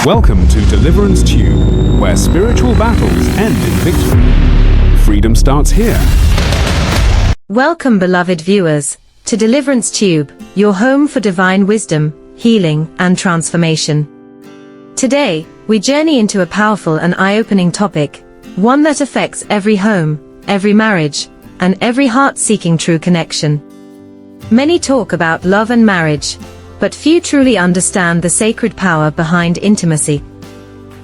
Welcome to Deliverance Tube, where spiritual battles end in victory. Freedom starts here. Welcome, beloved viewers, to Deliverance Tube, your home for divine wisdom, healing, and transformation. Today, we journey into a powerful and eye-opening topic, one that affects every home, every marriage, and every heart seeking true connection. Many talk about love and marriage, but few truly understand the sacred power behind intimacy.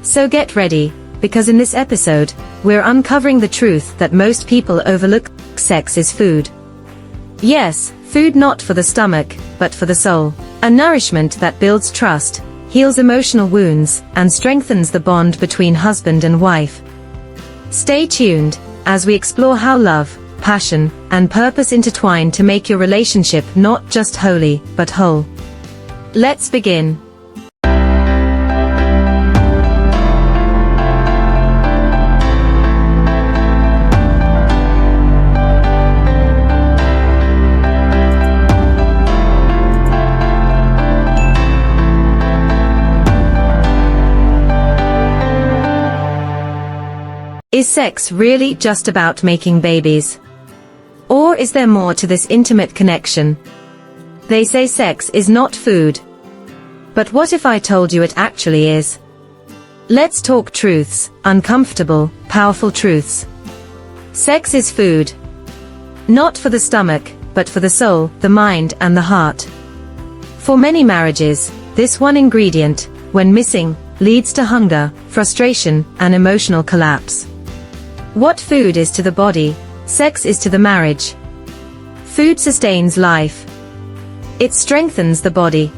So get ready, because in this episode, we're uncovering the truth that most people overlook: sex is food. Yes, food not for the stomach, but for the soul. A nourishment that builds trust, heals emotional wounds, and strengthens the bond between husband and wife. Stay tuned, as we explore how love, passion, and purpose intertwine to make your relationship not just holy, but whole. Let's begin. Is sex really just about making babies? Or is there more to this intimate connection? They say sex is not food. But what if I told you it actually is? Let's talk truths, uncomfortable, powerful truths. Sex is food. Not for the stomach, but for the soul, the mind, and the heart. For many marriages, this one ingredient, when missing, leads to hunger, frustration, and emotional collapse. What food is to the body, sex is to the marriage. Food sustains life. It strengthens the body.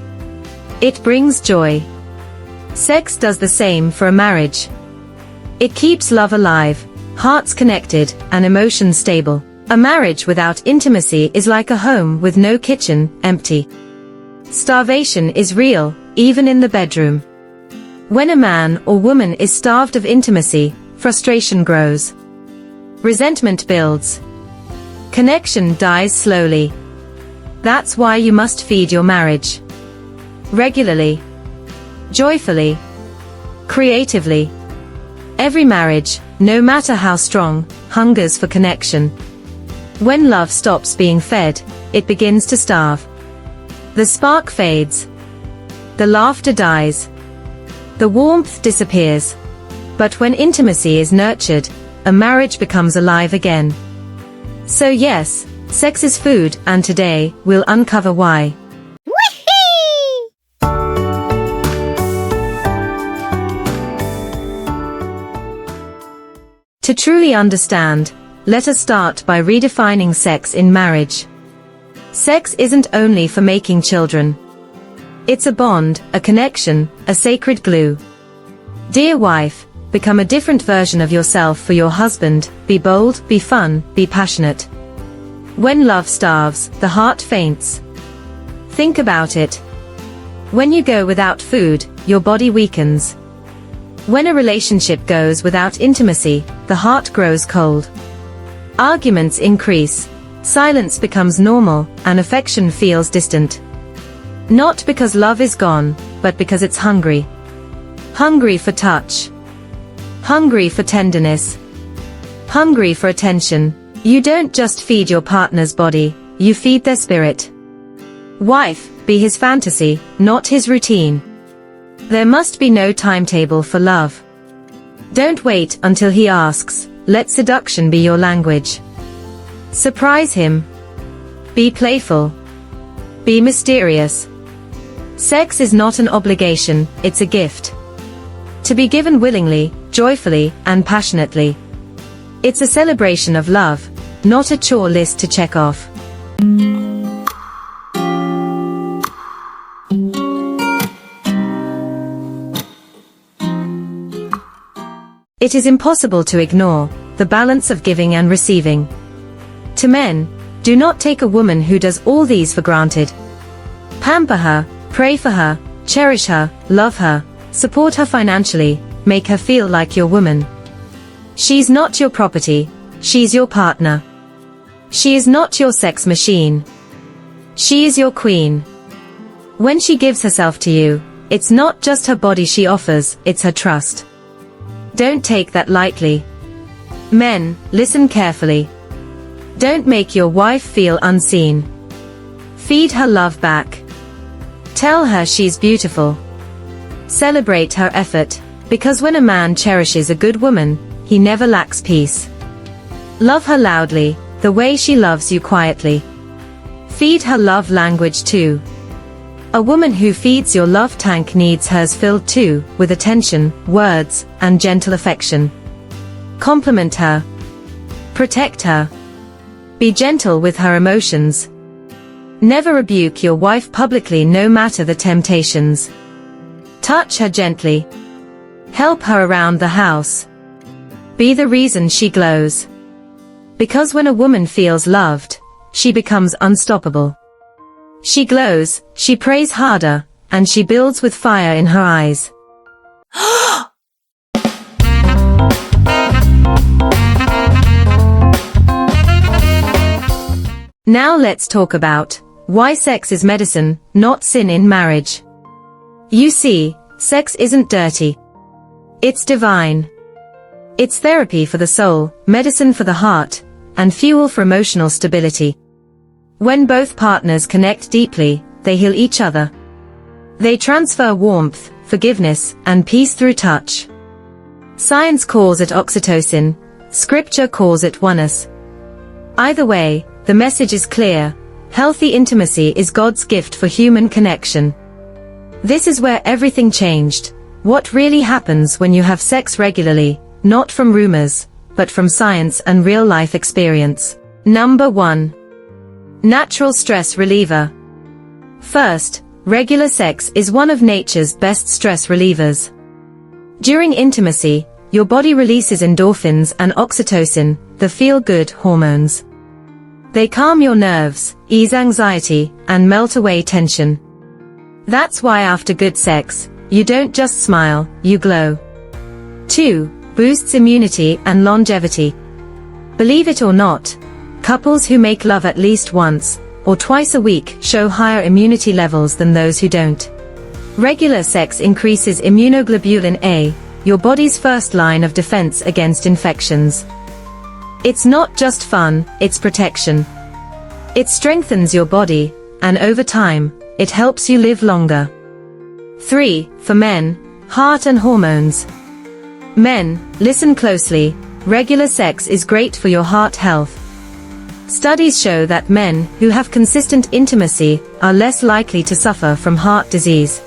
It brings joy. Sex does the same for a marriage. It keeps love alive, hearts connected, and emotions stable. A marriage without intimacy is like a home with no kitchen, empty. Starvation is real, even in the bedroom. When a man or woman is starved of intimacy, frustration grows. Resentment builds. Connection dies slowly. That's why you must feed your marriage. Regularly. Joyfully. Creatively. Every marriage, no matter how strong, hungers for connection. When love stops being fed, it begins to starve. The spark fades. The laughter dies. The warmth disappears. But when intimacy is nurtured, a marriage becomes alive again. So yes, sex is food, and today, we'll uncover why. To truly understand, let us start by redefining sex in marriage. Sex isn't only for making children. It's a bond, a connection, a sacred glue. Dear wife, become a different version of yourself for your husband. Be bold, be fun, be passionate. When love starves, the heart faints. Think about it. When you go without food, your body weakens. When a relationship goes without intimacy, the heart grows cold. Arguments increase. Silence becomes normal, and affection feels distant. Not because love is gone, but because it's hungry. Hungry for touch. Hungry for tenderness. Hungry for attention. You don't just feed your partner's body, you feed their spirit. Wife, be his fantasy, not his routine. There must be no timetable for love. Don't wait until he asks, let seduction be your language. Surprise him. Be playful. Be mysterious. Sex is not an obligation, it's a gift. To be given willingly, joyfully, and passionately. It's a celebration of love, not a chore list to check off. It is impossible to ignore the balance of giving and receiving. To men, do not take a woman who does all these for granted. Pamper her, pray for her, cherish her, love her, support her financially, make her feel like your woman. She's not your property, she's your partner. She is not your sex machine. She is your queen. When she gives herself to you, It's not just her body she offers, it's her trust. Don't take that lightly. Men, listen carefully. Don't make your wife feel unseen. Feed her love back. Tell her she's beautiful. Celebrate her effort, because when a man cherishes a good woman, he never lacks peace. Love her loudly, the way she loves you quietly. Feed her love language too. A woman who feeds your love tank needs hers filled too, with attention, words, and gentle affection. Compliment her. Protect her. Be gentle with her emotions. Never rebuke your wife publicly no matter the temptations. Touch her gently. Help her around the house. Be the reason she glows. Because when a woman feels loved, she becomes unstoppable. She glows, she prays harder, and she builds with fire in her eyes. Now let's talk about why sex is medicine, not sin in marriage. You see, sex isn't dirty. It's divine. It's therapy for the soul, medicine for the heart, and fuel for emotional stability. When both partners connect deeply, they heal each other. They transfer warmth, forgiveness, and peace through touch. Science calls it oxytocin, scripture calls it oneness. Either way, the message is clear: healthy intimacy is God's gift for human connection. This is where everything changed. What really happens when you have sex regularly, not from rumors, but from science and real-life experience. Number 1. Natural stress reliever. First, regular sex is one of nature's best stress relievers. During intimacy, your body releases endorphins and oxytocin, the feel-good hormones. They calm your nerves, ease anxiety, and melt away tension. That's why after good sex, you don't just smile, you glow. 2. Boosts immunity and longevity. Believe it or not, couples who make love at least once or twice a week show higher immunity levels than those who don't. Regular sex increases immunoglobulin A, your body's first line of defense against infections. It's not just fun, it's protection. It strengthens your body, and over time, it helps you live longer. 3. For men, heart and hormones. Men, listen closely, regular sex is great for your heart health. Studies show that men who have consistent intimacy are less likely to suffer from heart disease.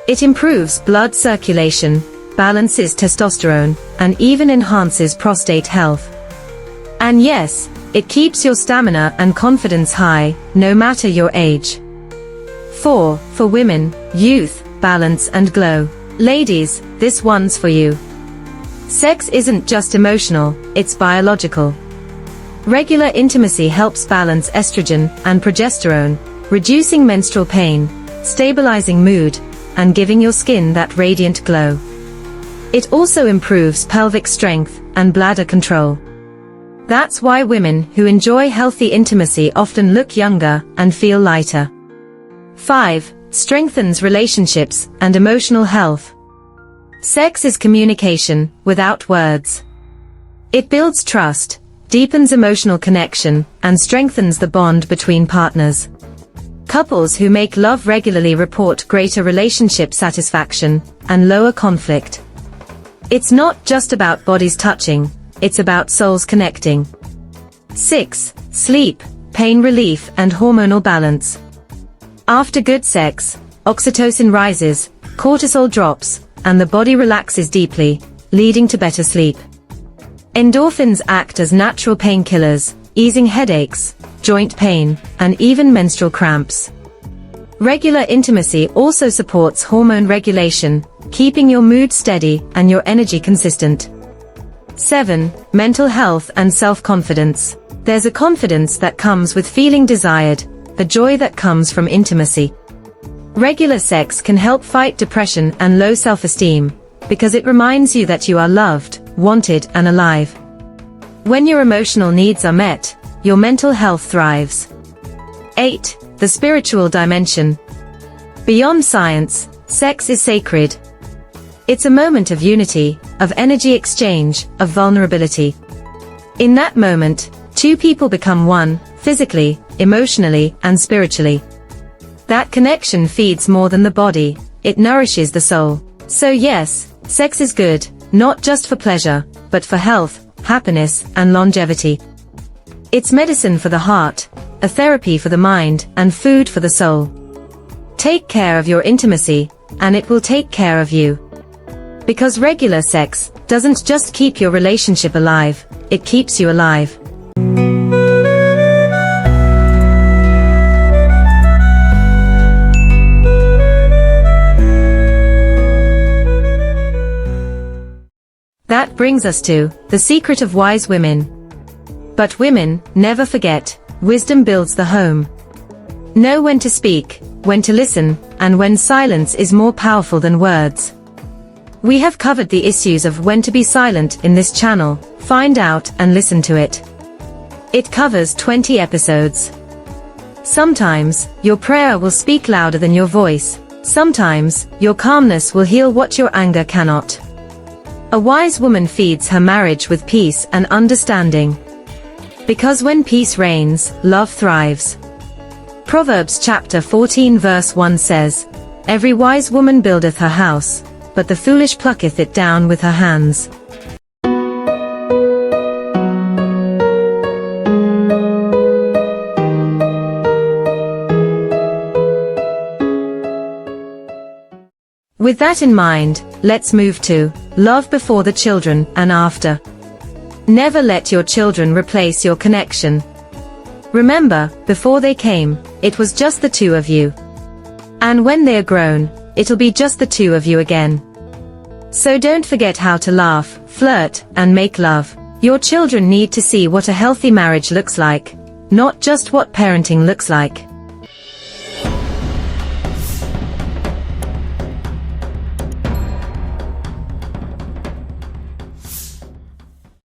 It improves blood circulation, balances testosterone, and even enhances prostate health. And yes, it keeps your stamina and confidence high, no matter your age. 4. For women, youth, balance and glow. Ladies, this one's for you. Sex isn't just emotional, it's biological. Regular intimacy helps balance estrogen and progesterone, reducing menstrual pain, stabilizing mood, and giving your skin that radiant glow. It also improves pelvic strength and bladder control. That's why women who enjoy healthy intimacy often look younger and feel lighter. 5. Strengthens relationships and emotional health. Sex is communication without words. It builds trust, deepens emotional connection, and strengthens the bond between partners. Couples who make love regularly report greater relationship satisfaction and lower conflict. It's not just about bodies touching, it's about souls connecting. 6. Sleep, pain relief and hormonal balance. After good sex, oxytocin rises, cortisol drops, and the body relaxes deeply, leading to better sleep. Endorphins act as natural painkillers, easing headaches, joint pain, and even menstrual cramps. Regular intimacy also supports hormone regulation, keeping your mood steady and your energy consistent. 7. Mental health and self-confidence. There's a confidence that comes with feeling desired, a joy that comes from intimacy. Regular sex can help fight depression and low self-esteem, because it reminds you that you are loved, wanted, and alive. When your emotional needs are met, your mental health thrives. 8. The spiritual dimension. Beyond science, sex is sacred. It's a moment of unity, of energy exchange, of vulnerability. In that moment, two people become one, physically, emotionally, and spiritually. That connection feeds more than the body, it nourishes the soul. So yes, sex is good, not just for pleasure, but for health, happiness, and longevity. It's medicine for the heart, a therapy for the mind, and food for the soul. Take care of your intimacy, and it will take care of you. Because regular sex doesn't just keep your relationship alive, it keeps you alive. That brings us to the secret of wise women. But women, never forget, wisdom builds the home. Know when to speak, when to listen, and when silence is more powerful than words. We have covered the issues of when to be silent in this channel. Find out and listen to it. It covers 20 episodes. Sometimes, your prayer will speak louder than your voice. Sometimes, your calmness will heal what your anger cannot. A wise woman feeds her marriage with peace and understanding. Because when peace reigns, love thrives. Proverbs chapter 14 verse 1 says, "Every wise woman buildeth her house, but the foolish plucketh it down with her hands." With that in mind, let's move to love before the children and after. Never let your children replace your connection. Remember, before they came, it was just the two of you. And when they are grown, it'll be just the two of you again. So don't forget how to laugh, flirt, and make love. Your children need to see what a healthy marriage looks like, not just what parenting looks like.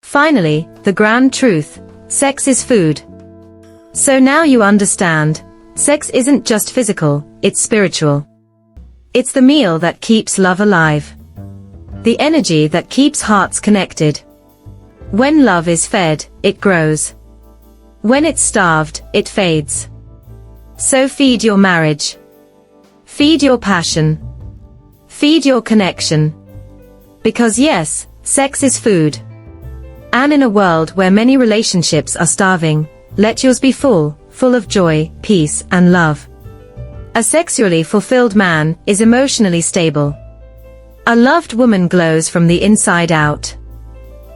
Finally, the grand truth, sex is food. So now you understand, sex isn't just physical, it's spiritual. It's the meal that keeps love alive. The energy that keeps hearts connected. When love is fed, it grows. When it's starved, it fades. So feed your marriage. Feed your passion. Feed your connection. Because yes, sex is food. And in a world where many relationships are starving, let yours be full, full of joy, peace, and love. A sexually fulfilled man is emotionally stable. A loved woman glows from the inside out.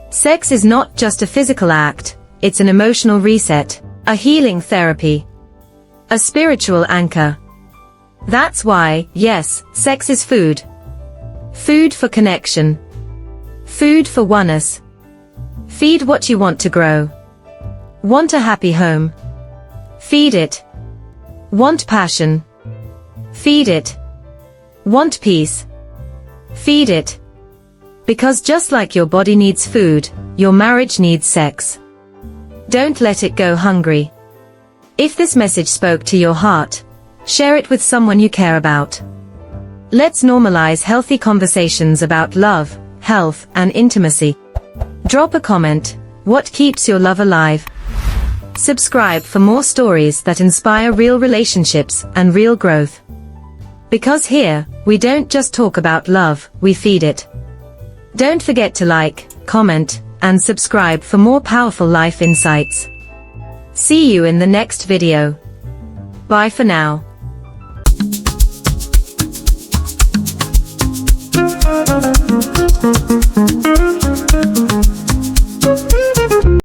Sex is not just a physical act, it's an emotional reset, a healing therapy, a spiritual anchor. That's why, yes, sex is food. Food for connection. Food for oneness. Feed what you want to grow. Want a happy home? Feed it. Want passion? Feed it. Want peace? Feed it. Because just like your body needs food, your marriage needs sex. Don't let it go hungry. If this message spoke to your heart, share it with someone you care about. Let's normalize healthy conversations about love, health, and intimacy. Drop a comment, what keeps your love alive? Subscribe for more stories that inspire real relationships and real growth. Because here, we don't just talk about love, we feed it. Don't forget to like, comment, and subscribe for more powerful life insights. See you in the next video. Bye for now.